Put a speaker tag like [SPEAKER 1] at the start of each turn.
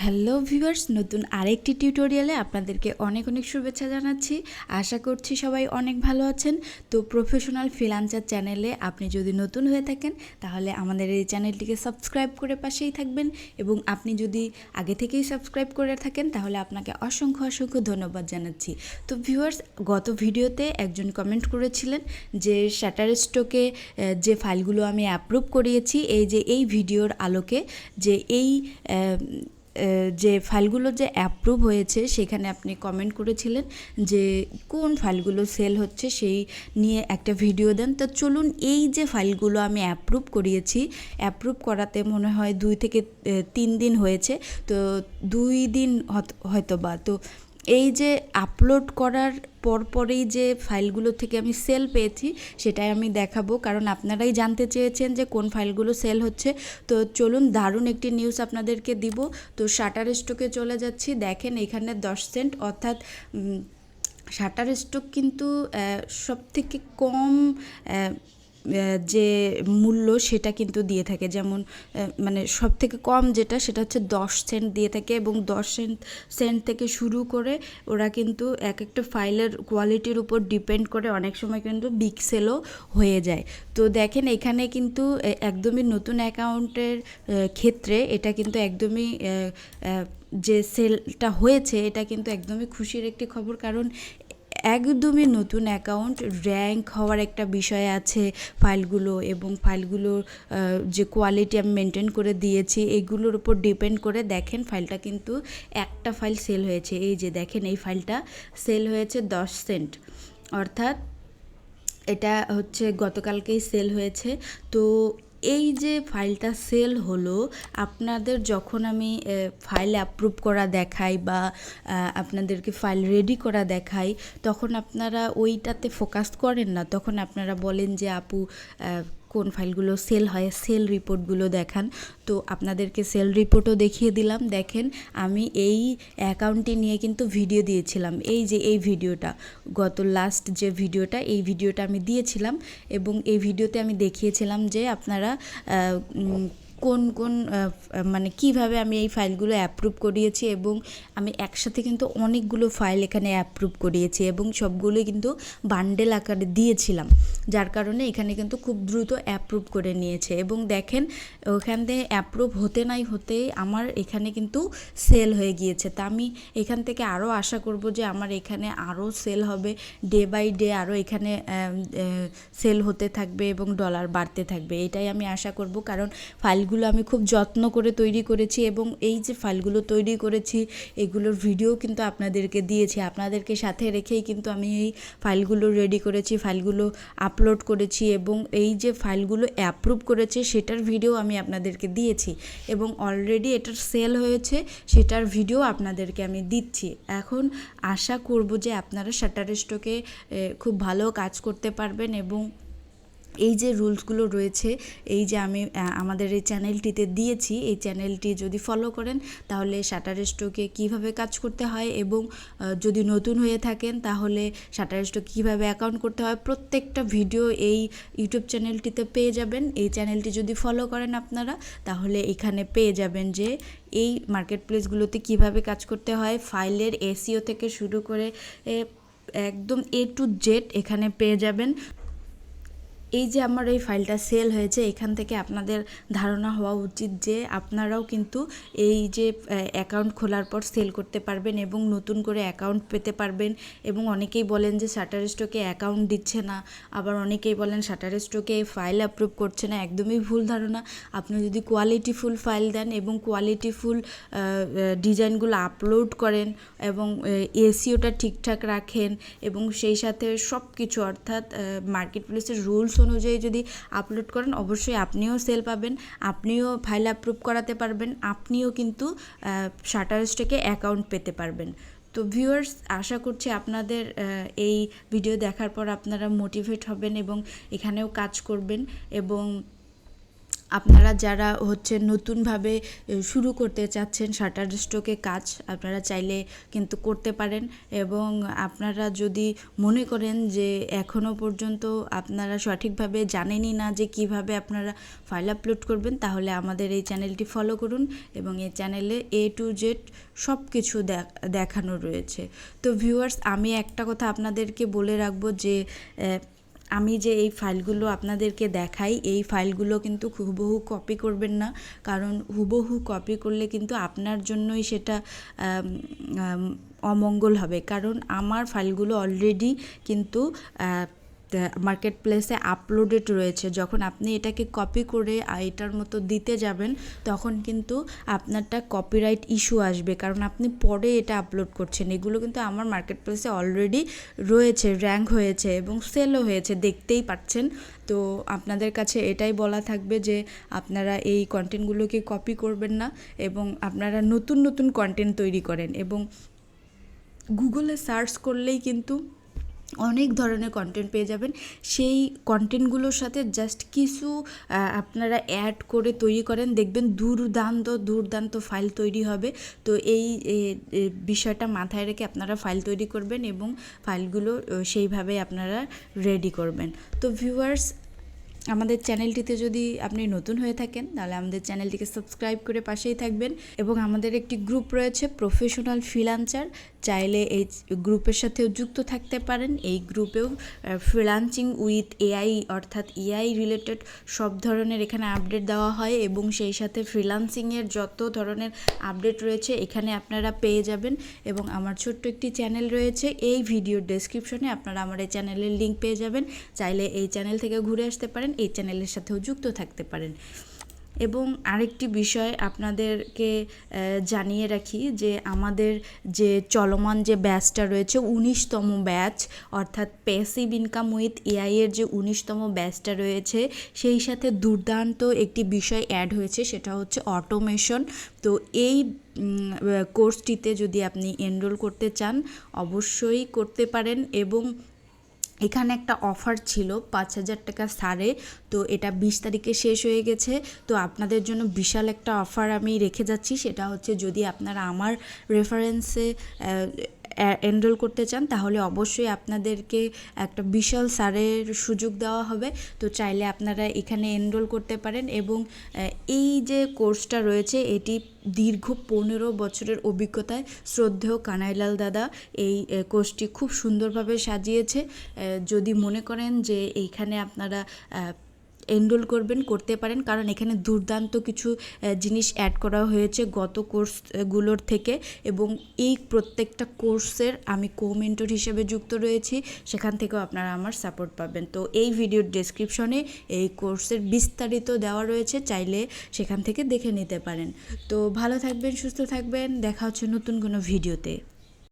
[SPEAKER 1] Hello viewers, নতুন আরেকটি টিউটোরিয়ালে আপনাদেরকে অনেক অনেক শুভেচ্ছা জানাচ্ছি। আশা করছি সবাই অনেক ভালো আছেন। তো প্রফেশনাল ফ্রিল্যান্সার চ্যানেলে আপনি যদি নতুন হয়ে থাকেন তাহলে আমাদের এই চ্যানেলটিকে সাবস্ক্রাইব করে পাশেই থাকবেন, এবং আপনি যদি আগে থেকেই সাবস্ক্রাইব করে থাকেন তাহলে আপনাকে অসংখ্য অসংখ্য ধন্যবাদ জানাচ্ছি। তো ভিউয়ার্স, গত ভিডিওতে একজন কমেন্ট করেছিলেন যে শাটারস্টকে যে ফাইলগুলো আমি অ্যাপ্রুভ করিয়েছি এই ভিডিওর আলোকে, যে যে ফাইলগুলো যে অ্যাপ্রুভ হয়েছে সেখানে আপনি কমেন্ট করেছিলেন যে কোন ফাইলগুলো সেল হচ্ছে সেই নিয়ে একটা ভিডিও দেন। তো চলুন, এই যে ফাইলগুলো আমি অ্যাপ্রুভ করিয়েছি, অ্যাপ্রুভ করাতে মনে হয় 2 থেকে 3 দিন হয়েছে, তো 2 দিন হয়তো বা, তো এই যে আপলোড করার পরপরেই যে ফাইলগুলো থেকে আমি সেল পেয়েছি সেটাই আমি দেখাবো, কারণ আপনারাই জানতে চেয়েছেন যে কোন ফাইলগুলো সেল হচ্ছে। তো চলুন, দারুণ একটি নিউজ আপনাদেরকে দিব। তো শাটারস্টকে চলে যাচ্ছি। দেখেন এখানে 10 সেন্ট, অর্থাৎ শাটারস্টক কিন্তু সবথেকে কম যে মূল্য সেটা কিন্তু দিয়ে থাকে, যেমন মানে সব থেকে কম যেটা সেটা হচ্ছে 10 সেন্ট দিয়ে থাকে, এবং 10 সেন্ট থেকে শুরু করে ওরা কিন্তু এক একটা ফাইলের কোয়ালিটির উপর ডিপেন্ড করে অনেক সময় কিন্তু বিগ সেলও হয়ে যায়। তো দেখেন এখানে কিন্তু একদমই নতুন অ্যাকাউন্টের ক্ষেত্রে এটা কিন্তু একদমই যে সেলটা হয়েছে এটা কিন্তু একদমই খুশির একটি খবর, কারণ একদমই নতুন অ্যাকাউন্ট, র্যাঙ্ক হওয়ার একটা বিষয় আছে ফাইলগুলো, এবং ফাইলগুলোর যে কোয়ালিটি আমি মেনটেন করে দিয়েছি এগুলোর উপর ডিপেন্ড করে দেখেন ফাইলটা কিন্তু একটা ফাইল সেল হয়েছে। এই যে দেখেন এই ফাইলটা সেল হয়েছে 10 সেন্ট, অর্থাৎ এটা হচ্ছে গতকালকেই সেল হয়েছে। তো এই যে ফাইলটা সেল হলো, আপনাদের যখন আমি ফাইল অ্যাপ্রুভ করা দেখাই বা আপনাদেরকে ফাইল রেডি করা দেখাই, তখন আপনারা ওইটাতে ফোকাস করেন না, তখন আপনারা বলেন যে আপু কোন ফাইলগুলো সেল হয় সেল রিপোর্টগুলো দেখান। তো আপনাদেরকে সেল রিপোর্টও দেখিয়ে দিলাম। দেখেন আমি এই অ্যাকাউন্টটি নিয়ে কিন্তু ভিডিও দিয়েছিলাম, এই যে এই ভিডিওটা, গত লাস্ট যে ভিডিওটা, এই ভিডিওটা আমি দিয়েছিলাম, এবং এই ভিডিওতে আমি দেখিয়েছিলাম যে আপনারা কোন কোন মানে কিভাবে আমি এই ফাইলগুলো অ্যাপ্রুভ করিয়েছি, এবং আমি একসাথে কিন্তু অনেকগুলো ফাইল এখানে অ্যাপ্রুভ করিয়েছি এবং সবগুলো কিন্তু বান্ডেল আকারে দিয়েছিলাম, যার কারণে এখানে কিন্তু খুব দ্রুত অ্যাপ্রুভ করে নিয়েছে। এবং দেখেন ওখান থেকে অ্যাপ্রুভ হতে নাই হতেই আমার এখানে কিন্তু সেল হয়ে গিয়েছে। তা আমি এখান থেকে আরও আশা করব যে আমার এখানে আরও সেল হবে, ডে বাই ডে আরও এখানে সেল হতে থাকবে এবং ডলার বাড়তে থাকবে, এটাই আমি আশা করব, কারণ ফাইলগুলো আমি খুব যত্ন করে তৈরি করেছি, এবং এই যে ফাইলগুলো তৈরি করেছি এগুলোর ভিডিও কিন্তু আপনাদেরকে দিয়েছি, আপনাদেরকে সাথে রেখেই কিন্তু আমি এই ফাইলগুলো রেডি করেছি, ফাইলগুলো আপলোড করেছি, এবং এই যে ফাইলগুলো অ্যাপ্রুভ করেছে সেটার ভিডিও আমি আপনাদেরকে দিয়েছি, এবং অলরেডি এটার সেল হয়েছে সেটার ভিডিও আপনাদেরকে আমি দিচ্ছি। এখন আশা করব যে আপনারা শাটারস্টকে খুব ভালো কাজ করতে পারবেন, এবং এই যে রুলসগুলো রয়েছে, এই যে আমি আমাদের এই চ্যানেলটিতে দিয়েছি, এই চ্যানেলটি যদি ফলো করেন তাহলে শাটারস্টকে কীভাবে কাজ করতে হয়, এবং যদি নতুন হয়ে থাকেন তাহলে শাটারস্টক কীভাবে অ্যাকাউন্ট করতে হয়, প্রত্যেকটা ভিডিও এই ইউটিউব চ্যানেলটিতে পেয়ে যাবেন। এই চ্যানেলটি যদি ফলো করেন আপনারা তাহলে এখানে পেয়ে যাবেন যে এই মার্কেট প্লেসগুলোতে কীভাবে কাজ করতে হয়, ফাইলের এসইও থেকে শুরু করে একদম A to Z এখানে পেয়ে যাবেন। এই যে আমার এই ফাইলটা সেল হয়েছে, এখান থেকে আপনাদের ধারণা হওয়া উচিত যে আপনারাও কিন্তু এই যে অ্যাকাউন্ট খোলার পর সেল করতে পারবেন এবং নতুন করে অ্যাকাউন্ট পেতে পারবেন। এবং অনেকেই বলেন যে শাটারস্টকে অ্যাকাউন্ট দিচ্ছে না, আবার অনেকেই বলেন শাটারস্টকে ফাইল অ্যাপ্রুভ করছে না। একদমই ভুল ধারণা। আপনি যদি কোয়ালিটিফুল ফাইল দেন এবং কোয়ালিটিফুল ডিজাইনগুলো আপলোড করেন এবং এসইওটা ঠিকঠাক রাখেন, এবং সেই সাথে সব কিছু অর্থাৎ মার্কেট প্লেসের রুলস অনুযায়ী যদি আপলোড করেন, অবশ্যই আপনিও সেল পাবেন, আপনিও ফাইল অ্যাপ্রুভ করাতে পারবেন, আপনিও কিন্তু শাটারস্টকে অ্যাকাউন্ট পেতে পারবেন। তো ভিউয়ার্স, আশা করছি আপনাদের এই ভিডিও দেখার পর আপনারা মোটিভেট হবেন এবং এখানেও কাজ করবেন। এবং আপনারা যারা হচ্ছে নতুনভাবে শুরু করতে চাচ্ছেন শাটার স্ট্রোকে কাজ, আপনারা চাইলে কিন্তু করতে পারেন। এবং আপনারা যদি মনে করেন যে এখনও পর্যন্ত আপনারা সঠিকভাবে জানেনই না যে কিভাবে আপনারা ফাইল আপলোড করবেন, তাহলে আমাদের এই চ্যানেলটি ফলো করুন এবং এই চ্যানেলে A to Z সব কিছু দেখানো রয়েছে। তো ভিউয়ার্স, আমি একটা কথা আপনাদেরকে বলে রাখবো যে আমি যে এই ফাইলগুলো আপনাদেরকে দেখাই, এই ফাইলগুলো কিন্তু হুবহু কপি করবেন না, কারণ হুবহু কপি করলে কিন্তু আপনার জন্যই সেটা অমঙ্গল হবে। কারণ আমার ফাইলগুলো অলরেডি কিন্তু মার্কেট প্লেসে আপলোডেড রয়েছে। যখন আপনি এটাকে কপি করে এটার মতো দিতে যাবেন, তখন কিন্তু আপনারটা কপিরাইট ইস্যু আসবে, কারণ আপনি পরে এটা আপলোড করছেন। এগুলো কিন্তু আমার মার্কেট প্লেসে অলরেডি রয়েছে, র্যাঙ্ক হয়েছে এবং সেলও হয়েছে, দেখতেই পাচ্ছেন। তো আপনাদের কাছে এটাই বলা থাকবে যে আপনারা এই কন্টেন্টগুলোকে কপি করবেন না এবং আপনারা নতুন নতুন কন্টেন্ট তৈরি করেন। এবং গুগলে সার্চ করলেই কিন্তু অনেক ধরনের কন্টেন্ট পেয়ে যাবেন। সেই কন্টেন্টগুলোর সাথে জাস্ট কিছু আপনারা অ্যাড করে তৈরি করেন, দেখবেন দুর্দান্ত ফাইল তৈরি হবে। তো এই বিষয়টা মাথায় রেখে আপনারা ফাইল তৈরি করবেন এবং ফাইলগুলো সেইভাবে আপনারা রেডি করবেন। তো ভিউয়ার্স, আমাদের চ্যানেলটিতে যদি আপনি নতুন হয়ে থাকেন, তাহলে আমাদের চ্যানেলটিকে সাবস্ক্রাইব করে পাশেই থাকবেন। এবং আমাদের একটি গ্রুপ রয়েছে, প্রফেশনাল ফ্রিল্যান্সার, চাইলে এই গ্রুপের সাথেও যুক্ত থাকতে পারেন। এই গ্রুপেও ফ্রিল্যান্সিং উইথ AI অর্থাৎ AI রিলেটেড সব ধরনের এখানে আপডেট দেওয়া হয় এবং সেই সাথে ফ্রিল্যান্সিংয়ের যত ধরনের আপডেট রয়েছে এখানে আপনারা পেয়ে যাবেন। এবং আমার ছোট্ট একটি চ্যানেল রয়েছে, এই ভিডিওর ডেসক্রিপশনে আপনারা আমার এই চ্যানেলের লিঙ্ক পেয়ে যাবেন। চাইলে এই চ্যানেল থেকে ঘুরে আসতে পারেন, এই চ্যানেলের সাথেও যুক্ত থাকতে পারেন। এবং আরেকটি বিষয় আপনাদেরকে জানিয়ে রাখি যে আমাদের যে চলমান যে ব্যাচটা রয়েছে, 19তম ব্যাচ, অর্থাৎ প্যাসিভ ইনকাম উইথ AI এর যে 19তম ব্যাচটা রয়েছে, সেই সাথে দুর্দান্ত একটি বিষয় অ্যাড হয়েছে, সেটা হচ্ছে অটোমেশন। তো এই কোর্সটিতে যদি আপনি এনরোল করতে চান, অবশ্যই করতে পারেন। এবং এখানে একটা অফার ছিল 5,000 টাকা ছাড়ে, তো এটা 20 তারিখে শেষ হয়ে গেছে। তো আপনাদের জন্য বিশাল একটা অফার আমি রেখে যাচ্ছি, সেটা হচ্ছে যদি আপনারা আমার রেফারেন্সে এনরোল করতে চান, তাহলে অবশ্যই আপনাদেরকে একটা বিশাল ছাড়ের সুযোগ দেওয়া হবে। তো চাইলে আপনারা এখানে এনরোল করতে পারেন। এবং এই যে কোর্সটা রয়েছে, এটি দীর্ঘ 15 বছরের অভিজ্ঞতায় শ্রদ্ধেয় কানাইলাল দাদা এই কোর্সটি খুব সুন্দরভাবে সাজিয়েছে। যদি মনে করেন যে এইখানে আপনারা এনরোল করতে পারেন, কারণ এখানে দুর্দান্ত কিছু জিনিস অ্যাড করা হয়েছে গত কোর্সগুলোর থেকে। এবং এই প্রত্যেকটা কোর্সের আমি মেন্টর হিসেবে যুক্ত রয়েছি, সেখান থেকেও আপনারা আমার সাপোর্ট পাবেন। তো এই ভিডিওর ডেসক্রিপশনে এই কোর্সের বিস্তারিত দেওয়া রয়েছে, চাইলে সেখান থেকে দেখে নিতে পারেন। তো ভালো থাকবেন, সুস্থ থাকবেন, দেখা হচ্ছে নতুন কোনো ভিডিওতে।